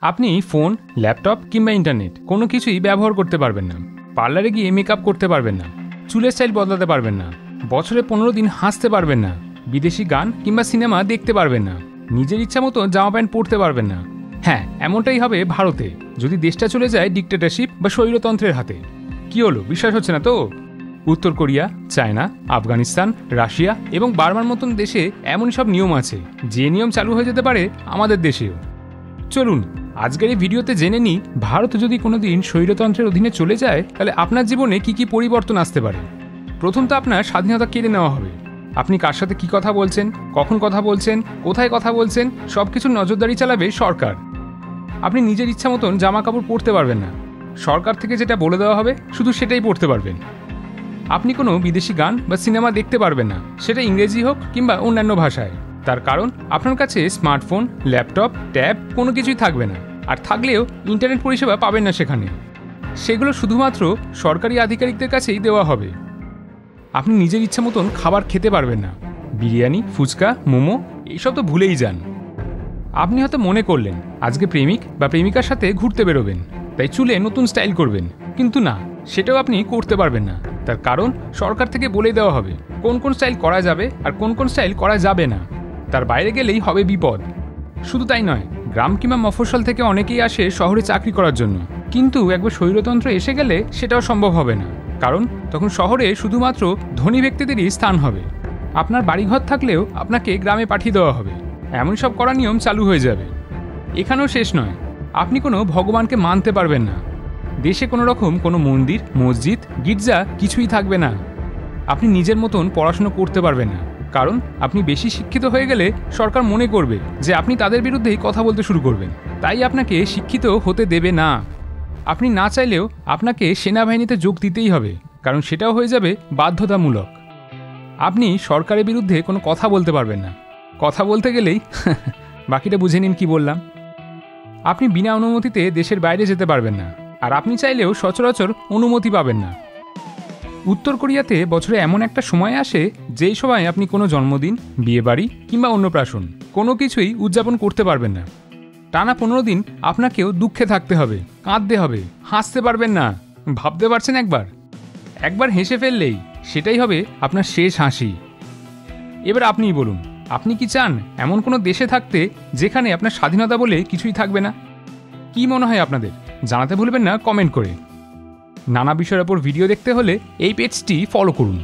আপনি phone, laptop কিংবা internet কোনো কিছুই ব্যবহার করতে পারবেন না। পার্লারে গিয়ে মেকআপ করতে পারবেন না, চুলের স্টাইল বদলাতে পারবেন না, বছরে 15 দিন হাসতে পারবেন না, বিদেশি গান কিংবা সিনেমা দেখতে পারবেন না, নিজের ইচ্ছা মতো জামা প্যান্ট পরতে পারবেন না। হ্যাঁ, এমনটাই হবে ভারতে, যদি দেশটা চলে যায় ডিক্টেটরশিপ বা স্বৈরতন্ত্রের হাতে। কি হলো, বিশ্বাস হচ্ছে না তো? উত্তর কোরিয়া, চায়না, আফগানিস্তান, রাশিয়া এবং বার্মার মতন দেশে এমন সব নিয়ম আছে যে নিয়ম চালু হয়ে যেতে পারে আমাদের দেশেও। চলুন আজকের এই ভিডিওতে জেনে নিই, ভারত যদি কোনোদিন স্বৈরতন্ত্রের অধীনে চলে যায় তাহলে আপনার জীবনে কি কি পরিবর্তন আসতে পারে। প্রথম তো আপনার স্বাধীনতা কেড়ে নেওয়া হবে। আপনি কার সাথে কি কথা বলছেন, কখন কথা বলছেন, কোথায় কথা বলছেন, সব কিছুর নজরদারি চালাবে সরকার। আপনি নিজের ইচ্ছা মতন জামা কাপড় পরতে পারবেন না, সরকার থেকে যেটা বলে দেওয়া হবে শুধু সেটাই পরতে পারবেন। আপনি কোনো বিদেশি গান বা সিনেমা দেখতে পারবেন না, সেটা ইংরেজি হোক কিংবা অন্যান্য ভাষায়। তার কারণ আপনার কাছে স্মার্টফোন, ল্যাপটপ, ট্যাব কোনো কিছুই থাকবে না, আর থাকলেও ইন্টারনেট পরিষেবা পাবেন না সেখানে। সেগুলো শুধুমাত্র সরকারি আধিকারিকদের কাছেই দেওয়া হবে। আপনি নিজের ইচ্ছা মতন খাবার খেতে পারবেন না, বিরিয়ানি, ফুচকা, মোমো এইসব তো ভুলেই যান। আপনি হয়তো মনে করলেন আজকে প্রেমিক বা প্রেমিকার সাথে ঘুরতে বেরোবেন, তাই চুলে নতুন স্টাইল করবেন, কিন্তু না, সেটাও আপনি করতে পারবেন না। তার কারণ সরকার থেকে বলে দেওয়া হবে কোন কোন স্টাইল করা যাবে আর কোন কোন স্টাইল করা যাবে না। তার বাইরে গেলেই হবে বিপদ। শুধু তাই নয়, গ্রাম কিংবা মফস্বল থেকে অনেকেই আসে শহরে চাকরি করার জন্য, কিন্তু একবার স্বৈরতন্ত্র এসে গেলে সেটাও সম্ভব হবে না, কারণ তখন শহরে শুধুমাত্র ধনী ব্যক্তিদেরই স্থান হবে। আপনার বাড়িঘর থাকলেও আপনাকে গ্রামে পাঠিয়ে দেওয়া হবে, এমন সব করা নিয়ম চালু হয়ে যাবে। এখানেও শেষ নয়, আপনি কোনো ভগবানকে মানতে পারবেন না। দেশে কোনো রকম কোনো মন্দির, মসজিদ, গির্জা কিছুই থাকবে না। আপনি নিজের মতন পড়াশুনো করতে পারবেন না, কারণ আপনি বেশি শিক্ষিত হয়ে গেলে সরকার মনে করবে যে আপনি তাদের বিরুদ্ধেই কথা বলতে শুরু করবেন, তাই আপনাকে শিক্ষিত হতে দেবে না। আপনি না চাইলেও আপনাকে সেনাবাহিনীতে যোগ দিতেই হবে, কারণ সেটাও হয়ে যাবে বাধ্যতামূলক। আপনি সরকারের বিরুদ্ধে কোনো কথা বলতে পারবেন না, কথা বলতে গেলেই বাকিটা বুঝে নিন কি বললাম। আপনি বিনা অনুমতিতে দেশের বাইরে যেতে পারবেন না, আর আপনি চাইলেও সচরাচর অনুমতি পাবেন না। উত্তর কোরিয়াতে বছরে এমন একটা সময় আসে যেই সময় আপনি কোনো জন্মদিন, বিয়েবাড়ি কিংবা অন্নপ্রাশন কোনো কিছুই উদযাপন করতে পারবেন না। টানা 15 দিন আপনাকেও দুঃখে থাকতে হবে, কাঁদতে হবে, হাসতে পারবেন না। ভাবতে পারছেন? একবার হেসে ফেললেই সেটাই হবে আপনার শেষ হাসি। এবার আপনিই বলুন, আপনি কি চান এমন কোনো দেশে থাকতে যেখানে আপনার স্বাধীনতা বলে কিছুই থাকবে না? কি মনে হয় আপনাদের? জানাতে ভুলবেন না কমেন্ট করে। নানা বিষয়ের ওপর ভিডিও দেখতে হলে এই পেজটি ফলো করুন।